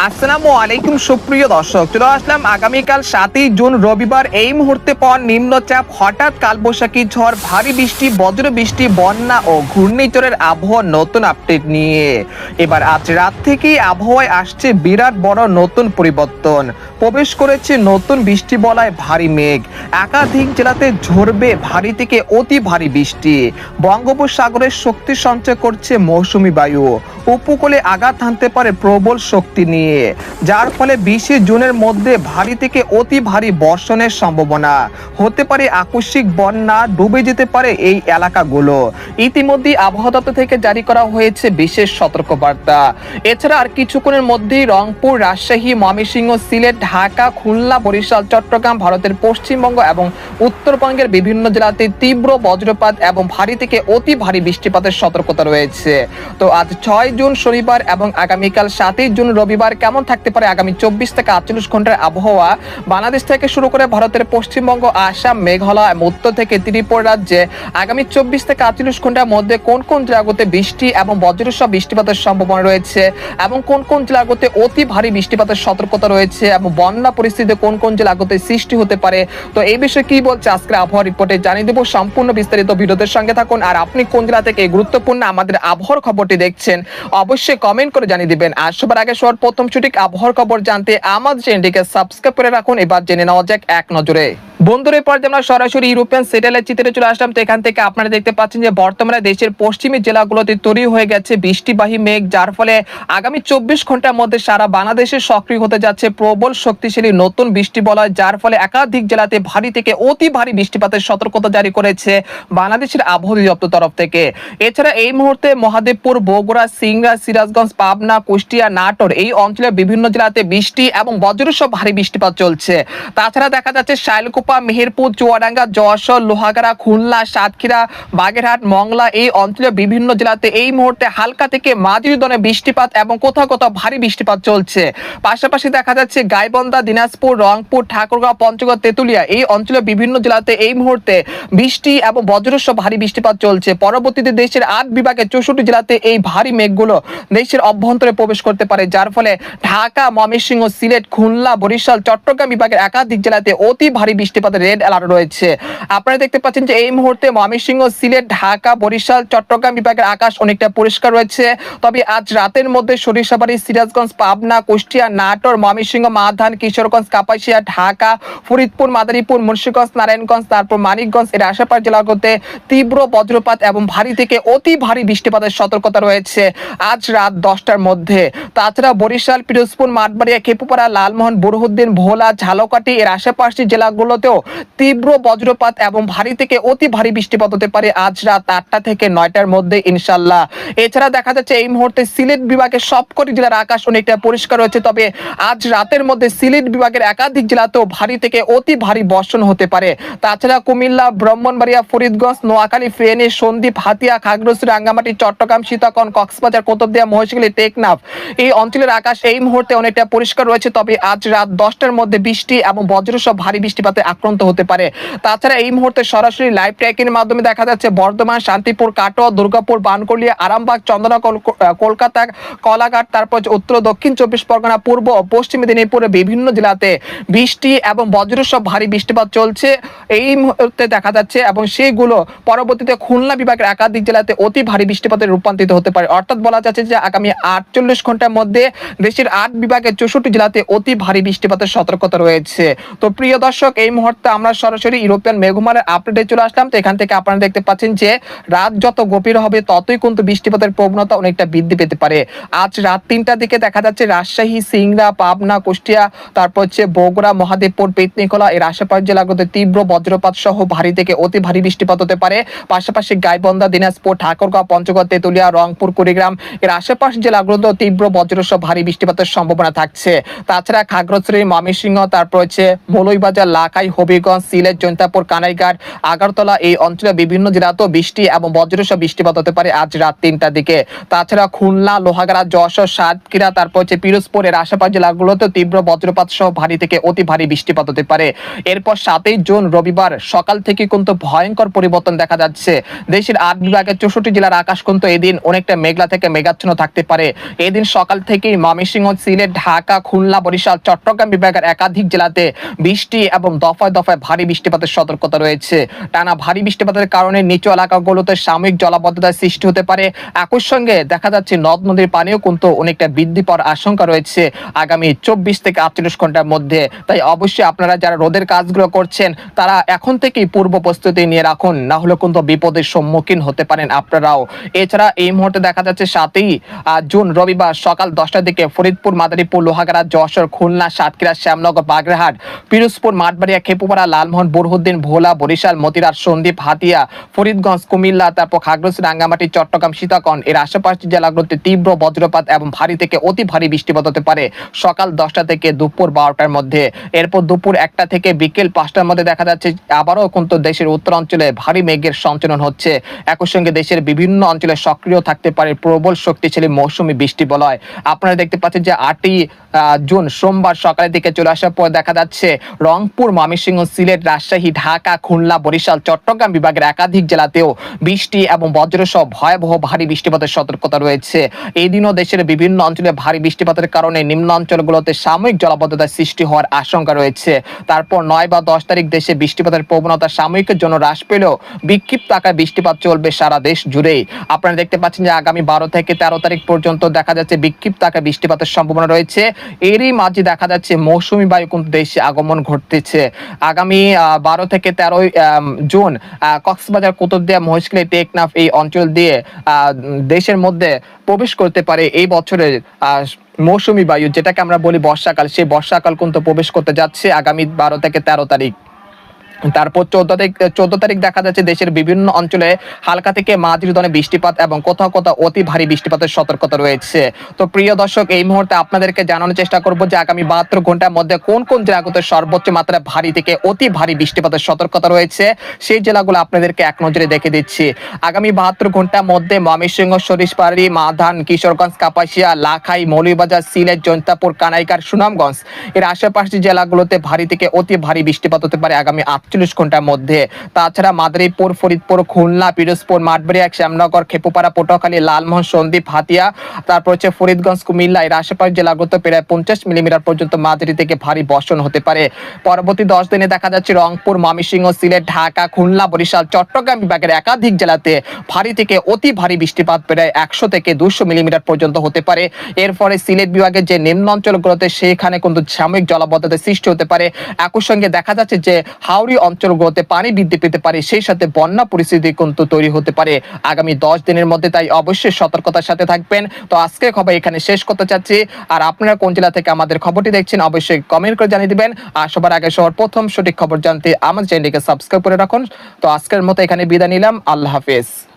আসসালামু আলাইকুম সুপ্রিয় দর্শক, চলে আসলাম আগামীকাল 7ই জুন রবিবার। এই মুহূর্তে পাওয়া নিম্নচাপ, হঠাৎ কালবৈশাখী ঝড়, ভারী বৃষ্টি, বজ্র বৃষ্টি, বন্যা ও ঘূর্ণিঝড়ের আবহাওয়ার নতুন আপডেট নিয়ে এবার আজ রাত থেকেই আবহাওয়ায় আসছে বিরাট বড় নতুন পরিবর্তন। প্রবেশ করেছে নতুন বৃষ্টি বলায় ভারী মেঘ, একাধিক জেলাতে ঝরবে ভারী থেকে অতি ভারী বৃষ্টি। বঙ্গোপসাগরের শক্তি সঞ্চয় করছে মৌসুমী বায়ু, উপকূলে আঘাত হানতে পারে প্রবল শক্তি নিয়ে, যার ফলে 20 জুনের মধ্যে ভারী থেকে অতি ভারী বর্ষণের সম্ভাবনা হতে পারে। আকস্মিক বন্যা, ডুবে যেতে পারে এই এলাকাগুলো। ইতিমধ্যে আবহাওয়া দপ্তর থেকে জারি করা হয়েছে বিশেষ সতর্কবার্তা। এছাড়া আর কিছুক্ষণের মধ্যেই রংপুর, রাজশাহী, ময়মনসিংহ, সিলেট, ঢাকা, খুলনা, বরিশাল, চট্টগ্রাম, ভারতের পশ্চিমবঙ্গ এবং উত্তরবঙ্গের বিভিন্ন জেলাতে তীব্র বজ্রপাত এবং ভারী থেকে অতি ভারী বৃষ্টিপাতের সতর্কতা রয়েছে। তো আজ 6 জুন শনিবার এবং আগামীকাল 7ই জুন রবিবার কেমন থাকতে পারে আগামী 24 থেকে 48 ঘন্টার আবহাওয়া বাংলাদেশ থেকে শুরু করে ভারতের পশ্চিমবঙ্গ, আসাম, মেঘালয় এবং উত্তর থেকে ত্রিপুরা রাজ্যে আগামী 24 থেকে 48 ঘন্টার মধ্যে কোন কোন জেলাগুলোতে বৃষ্টি এবং বজ্রসহ বৃষ্টিপাতের সম্ভাবনা রয়েছে এবং কোন কোন জেলাগুলোতে অতি ভারী বৃষ্টিপাতের সতর্কতা রয়েছে এবং বন্যা পরিস্থিতি কোন কোন জেলাগুলোতে সৃষ্টি হতে পারে। তো এই বিষয়ে কি বলছে আজকের আবহাওয়া রিপোর্টে জানিয়ে দেব। সম্পূর্ণ বিস্তারিত ভিডিওদের সঙ্গে থাকুন। আর আপনি কোন জেলা থেকে গুরুত্বপূর্ণ আমাদের আবহাওয়ার খবরটি দেখছেন অবশ্যই কমেন্ট করে জানিয়ে দিবেন। আর সবার আগে প্রথম সঠিক আবহাওয়ার খবর জানতে আমাদের চ্যানেলটিকে সাবস্ক্রাইব করে রাখুন। এবার জেনে নেওয়া যাক এক নজরে। বন্ধুরা, এরপর আমরা সরাসরি ইউরোপিয়ান স্যাটেলাইট চিত্রে চলে আসলাম। তো এখান থেকে আপনারা দেখতে পাচ্ছেন যে বর্তমানে দেশের পশ্চিমী জেলাগুলোতে তৈরি হয়ে গেছে বৃষ্টিবাহী মেঘ, যার ফলে আগামী 24 ঘন্টার মধ্যে সারা বাংলাদেশে সক্রিয় হতে যাচ্ছে প্রবল শক্তিশালী নতুন বৃষ্টি বলয়, যার ফলে একাধিক জেলাতে ভারী থেকে অতি ভারী বৃষ্টিপাতের সতর্কতা জারি করেছে বাংলাদেশের আবহাওয়া অধিদপ্তর তরফ থেকে। এছাড়া এই মুহূর্তে মহাদেবপুর, বগুড়া, সিংড়া, সিরাজগঞ্জ, পাবনা, কুষ্টিয়া, নাটোর এই অঞ্চলের বিভিন্ন জেলাতে বৃষ্টি এবং বজ্রসহ ভারী বৃষ্টিপাত চলছে। তাছাড়া দেখা যাচ্ছে শাইলকুপা, মেহেরপুর, চুয়াডাঙ্গা, যশোর, লোহাগাড়া, খুলনা, সাতক্ষীরা, বাগেরহাট, মংলা এই অঞ্চলের বিভিন্ন জেলাতে এই মুহূর্তে হালকা থেকে মাঝারি ধরনের বৃষ্টিপাত এবং কোথাও কোথাও ভারী বৃষ্টিপাত চলছে। পাশাপাশি দেখা যাচ্ছে গাইবান্ধা, দিনাজপুর, রংপুর, ঠাকুরগাঁও, পঞ্চগড়, তেতুলিয়া এই অঞ্চলের বিভিন্ন জেলাতে এই মুহূর্তে বৃষ্টি এবং বজ্রসহ ভারী বৃষ্টিপাত চলছে। পরবর্তীতে দেশের 8 বিভাগের 64 জেলাতে এই ভারী মেঘগুলো দেশের অভ্যন্তরে প্রবেশ করতে পারে, যার ফলে ঢাকা, ময়মনসিংহ, সিলেট, খুলনা, বরিশাল, চট্টগ্রাম বিভাগের একাধিক জেলাতে অতি ভারী বৃষ্টিপাতের রেড অ্যালার্ট রয়েছে। আপনারা দেখতে পাচ্ছেন যে এই মুহূর্তে ময়মনসিংহ, সিলেট, ঢাকা, বরিশাল, চট্টগ্রাম বিভাগের আকাশ অনেকটা পরিষ্কার রয়েছে। তবে আজ রাতের মধ্যে সরিষাবাড়ি, সিরাজগঞ্জ, পাবনা, কুষ্টিয়া, নাটোর, ময়মনসিংহ, মাধান, কিশোরগঞ্জ, কাপাসিয়া, ঢাকা, ফরিদপুর, মাদারীপুর, মুন্সিগঞ্জ, নারায়ণগঞ্জ, তারপর মানিকগঞ্জ এর আশেপাশ জেলাগুলোতে তীব্র বজ্রপাত এবং ভারী থেকে অতি ভারী বৃষ্টিপাতের সতর্কতা রয়েছে আজ রাত 10টার মধ্যে। তাছাড়া বরিশাল, পিরোজপুর, মাঠবাড়িয়া, খেপুপাড়া, লালমোহন, বুরহুদ্দিন, ভোলা, ঝালকাঠি এর আশেপাশের জেলাগুলোতেও তীব্র বজ্রপাত এবং ভারী থেকে অতি ভারী বৃষ্টিপাত হতে পারে আজ রাত 8টা থেকে 9টার মধ্যে ইনশাল্লাহ। এছাড়া দেখা যাচ্ছে এই মুহূর্তে সিলেট বিভাগের সবকটি জেলার আকাশ অনেকটা পরিষ্কার রয়েছে। তবে আজ রাতের মধ্যে সিলেট বিভাগের একাধিক জেলাতেও ভারী থেকে অতি ভারী বর্ষণ হতে পারে। তাছাড়া কুমিল্লা, ব্রাহ্মণবাড়িয়া, ফরিদগঞ্জ, নোয়াখালী, ফেনী, সন্দ্বীপ, হাতিয়া, খাগড়াছড়ি, রাঙ্গামাটি, চট্টগ্রাম, সীতাকুণ্ড, কক্সবাজার, কুতুবদিয়া, মহেশখালী, টেকনাফ এই অঞ্চলের আকাশ এই মুহূর্তে অনেকটা পরিষ্কার রয়েছে। তবে আজ রাত 10টার মধ্যে বৃষ্টি এবং বজ্রসহ ভারী বৃষ্টিপাতে আক্রান্ত হতে পারে। তাছাড়া এই মুহূর্তে সরাসরি লাইভ ট্র্যাকিং এর মাধ্যমে দেখা যাচ্ছে বর্ধমান, শান্তিপুর, কাটোয়া, দুর্গাপুর, বানকুলিয়া, আরামবাগ, চন্দনা, কলকাতা, কলাঘাট, তারপর উত্তর দক্ষিণ 24 পরগনা, পূর্ব ও পশ্চিম মেদিনীপুরের বিভিন্ন জেলাতে বৃষ্টি এবং বজ্রসহ ভারী বৃষ্টিপাত চলছে এই মুহূর্তে দেখা যাচ্ছে এবং সেগুলো পরবর্তীতে খুলনা বিভাগের একাধিক জেলাতে অতি ভারী বৃষ্টিপাতে রূপান্তরিত হতে পারে। অর্থাৎ বলা যাচ্ছে যে আগামী 48 ঘন্টার মধ্যে দেশের 8 বিভাগের 64 জেলাতে অতি ভারী বৃষ্টিপাতের সতর্কতা রয়েছে। তো প্রিয় দর্শক, এই মুহূর্তে আমরা সরাসরি ইউরোপিয়ান মেঘমালার আপডেটে চলে আসলাম। তো এখান থেকে আপনারা দেখতে পাচ্ছেন যে রাত যত গভীর হবে ততই কিন্তু বৃষ্টিপাতের প্রবণতা অনেকটা বৃদ্ধি পেতে পারে। আজ রাত 3টার দিকে দেখা যাচ্ছে রাজশাহী, সিংড়া, পাবনা, কুষ্টিয়া, তারপর হচ্ছে বগুড়া, মহাদেবপুর, পেতনিখোলা এর আশেপাশ জেলাগুলোতে তীব্র বজ্রপাত সহ ভারী থেকে অতি ভারী বৃষ্টিপাত হতে পারে। পাশাপাশি গাইবান্ধা, দিনাজপুর, ঠাকুরগাঁও, পঞ্চগড়, তেতুলিয়া, রংপুর, কুড়িগ্রাম এর আশেপাশ জেলাগুলোতেও তীব্র বজ্রসহ ভারী বৃষ্টিপাতের সম্ভাবনা থাকছে। তাছাড়া খাগড়াছড়ি, ময়মনসিংহ, তারপর হচ্ছে মৌলভীবাজার, লাখাই, হবিগঞ্জ, সিলেট, জৈন্তাপুর, কানাইঘাট, আগারতলা এই অঞ্চলে বিভিন্ন জেলাতেও বৃষ্টি এবং বজ্রসহ বৃষ্টিপাত হতে পারে আজ রাত 3টার দিকে। তাছাড়া খুলনা, লোহাগাড়া, যশোর, সাতক্ষীরা, তারপর হচ্ছে পিরোজপুরের আশেপাশ জেলাগুলোতে তীব্র বজ্রপাত সহ ভারী থেকে অতি ভারী বৃষ্টিপাত হতে পারে। এরপর 7ই জুন রবিবার সকাল থেকে কিন্তু ভয়ঙ্কর পরিবর্তন দেখা যাচ্ছে। দেশের 8 বিভাগের 64 জেলার আকাশ কিন্তু এদিন অনেকটা মেঘলা থেকে মেঘাচ্ছন্ন থাকতে পারে। এদিন সকাল থেকেই ময়মনসিংহ, সিলেট, ঢাকা, খুলনা, বরিশাল, চট্টগ্রাম বিভাগের একাধিক জেলাতে বৃষ্টি এবং দফায় দফায় ভারী বৃষ্টিপাতের সতর্কতা রয়েছে। টানা ভারী বৃষ্টিপাতের কারণে নিচু এলাকাগুলোতে সাময়িক জলাবদ্ধতার সৃষ্টি হতে পারে। একই সঙ্গে দেখা যাচ্ছে নদ নদীর পানিও কিন্তু অনেকটা বৃদ্ধি পাওয়ার আশঙ্কা রয়েছে আগামী 24 থেকে 48 ঘন্টার মধ্যে। তাই অবশ্যই আপনারা যারা রোদের কাজগুলো করছেন তারা এখন থেকেই পূর্ব প্রস্তুতি নিয়ে রাখুন, না হলে কিন্তু বিপদের সম্মুখীন হতে পারেন আপনারাও। এছাড়া এই মুহূর্তে দেখা যাচ্ছে 7ই জুন রবিবার সকাল 10টার দিকে ফরিদপুর, মাদারীপুর, লোহাগাড়া, যশোর, খুলনা, সাতক্ষীরা, শ্যামনগর, বাগেরহাট, পিরোজপুর, মাঠবাড়িয়া, খেপুপাড়া, লালমোহন, বোরহানুদ্দিন, ভোলা, বরিশাল, মতিরাট, সন্দ্বীপ, হাতিয়া, ফরিদগঞ্জ, কুমিল্লা, তারপর খাগড়াছড়ি, রাঙ্গামাটি, চট্টগ্রাম, সীতাকুণ্ড এর আশেপাশের জেলাগুলোতে তীব্র বজ্রপাত এবং ভারী থেকে অতি ভারী বৃষ্টিপাত হতে পারে সকাল 10টা থেকে দুপুর 12টার মধ্যে। এরপর দুপুর 1টা থেকে বিকেল 5টার মধ্যে দেখা যাচ্ছে আবারও কিন্তু দেশের উত্তরাঞ্চলে ভারী মেঘের সঞ্চালন হচ্ছে। একই সঙ্গে দেশের বিভিন্ন অঞ্চলে সক্রিয় থাকতে পারে প্রবল শক্তিশালী মৌসুমী বৃষ্টি বলয়। আপনারা দেখতে পাচ্ছেন যে 8ই জুন সোমবার সকালের দিকে চলে আসার পর দেখা যাচ্ছে রংপুর, ময়মনসিংহ, সিলেট, রাজশাহী, ঢাকা, খুলনা, বরিশাল, চট্টগ্রাম বিভাগের একাধিক জেলাতেও বৃষ্টি এবং বজ্রসহ ভয়াবহ ভারী বৃষ্টিপাতের সতর্কতা রয়েছে। এই দিনও দেশের বিভিন্ন অঞ্চলে ভারী বৃষ্টিপাতের কারণে নিম্ন অঞ্চলগুলোতে সাময়িক জলাবদ্ধতার সৃষ্টি হওয়ার আশঙ্কা রয়েছে। তারপর 9 বা 10 তারিখ দেশে বৃষ্টিপাতের প্রবণতা সাময়িকের জন্য হ্রাস পেলেও বিক্ষিপ্ত আকারে বৃষ্টিপাত চলবে সারা দেশ জুড়েই। আপনারা দেখতে পাচ্ছেন যে আগামী 12 থেকে 13 তারিখ পর্যন্ত দেখা যাচ্ছে বিক্ষিপ্ত আকারে বৃষ্টিপাতের সম্ভাবনা রয়েছে। এরই মাঝে দেখা যাচ্ছে মৌসুমী বায়ু কিন্তু দেশে আগমন ঘটতেছে। আগামী 12 থেকে 13 জুন কক্সবাজার, কুতুবদিয়া, মহেশখালী, টেকনাফ এই অঞ্চল দিয়ে দেশের মধ্যে প্রবেশ করতে পারে এই বছরের মৌসুমী বায়ু, যেটাকে আমরা বলি বর্ষাকাল। সেই বর্ষাকাল কিন্তু প্রবেশ করতে যাচ্ছে আগামী 12 থেকে 13 তারিখ। তারপর 14 তারিখ দেখা যাচ্ছে দেশের বিভিন্ন অঞ্চলে হালকা থেকে মাঝারি ধরনের বৃষ্টিপাত এবং কোথাও কোথাও অতি ভারী বৃষ্টিপাতের সতর্কতা রয়েছে। তো প্রিয় দর্শক, এই মুহূর্তে আপনাদেরকে জানানোর চেষ্টা করব যে আগামী 72 ঘন্টার মধ্যে কোন কোন জেলাগুলোতে সর্বোচ্চ মাত্রায় ভারী থেকে অতি ভারী বৃষ্টিপাতের সতর্কতা রয়েছে। সেই জেলাগুলো আপনাদেরকে এক নজরে দেখে দিচ্ছি। আগামী 72 ঘন্টার মধ্যে ময়মনসিংহ, সরিষাবাড়ি, মাধান, কিশোরগঞ্জ, কাপাসিয়া, লাখাই, মৌলভীবাজার, সিলেট, জৈন্তাপুর, কানাইঘাট, সুনামগঞ্জ এর আশেপাশের জেলাগুলোতে ভারী থেকে অতি ভারী বৃষ্টিপাত হতে পারে আগামী 48 ঘন্টার মধ্যে। তাছাড়া মাদারীপুর, ফরিদপুর, খুলনা, পিরোজপুর, মাঠবাড়িয়া, শ্যামনগর, খেপুপাড়া, পটুয়াখালী, লালমোহন, সন্দ্বীপ, হাতিয়া, তারপর হচ্ছে ফরিদগঞ্জ, কুমিল্লা এর আশেপাশের জেলাগুলোতে প্রায় 50 মিলিমিটার পর্যন্ত মাঝারি থেকে ভারী বর্ষণ হতে পারে। পরবর্তী 10 দিনে দেখা যাচ্ছে রংপুর, ময়মনসিংহ, সিলেট, ঢাকা, খুলনা, বরিশাল, চট্টগ্রাম বিভাগের একাধিক জেলাতে ভারী থেকে অতি ভারী বৃষ্টিপাত প্রায় 100 থেকে 200 মিলিমিটার পর্যন্ত হতে পারে। এরপরে সিলেট বিভাগের যে নিম্ন অঞ্চলগুলোতে সেখানে কিন্তু সাময়িক জলাবদ্ধতার সৃষ্টি হতে পারে। একই সঙ্গে দেখা যাচ্ছে যে হাওড়ি অঞ্চলগুলোতে পানি বৃদ্ধি পেতে পারে, সেই সাথে বন্যা পরিস্থিতি কিন্তু তৈরি হতে পারে আগামী 10 দিনের মধ্যে। তাই অবশ্যই সতর্কতার সাথে থাকবেন। তো আজকের খবর এখানে শেষ করতে চাচ্ছি। আর আপনারা কোন জেলা থেকে আমাদের খবরটি দেখছেন অবশ্যই কমেন্ট করে জানিয়ে দিবেন। আর সবার আগে সবার প্রথম সঠিক খবর জানতে আমাদের চ্যানেলটিকে সাবস্ক্রাইব করে রাখুন। তো আজকের মতো এখানে বিদায় নিলাম। আল্লাহ হাফেজ।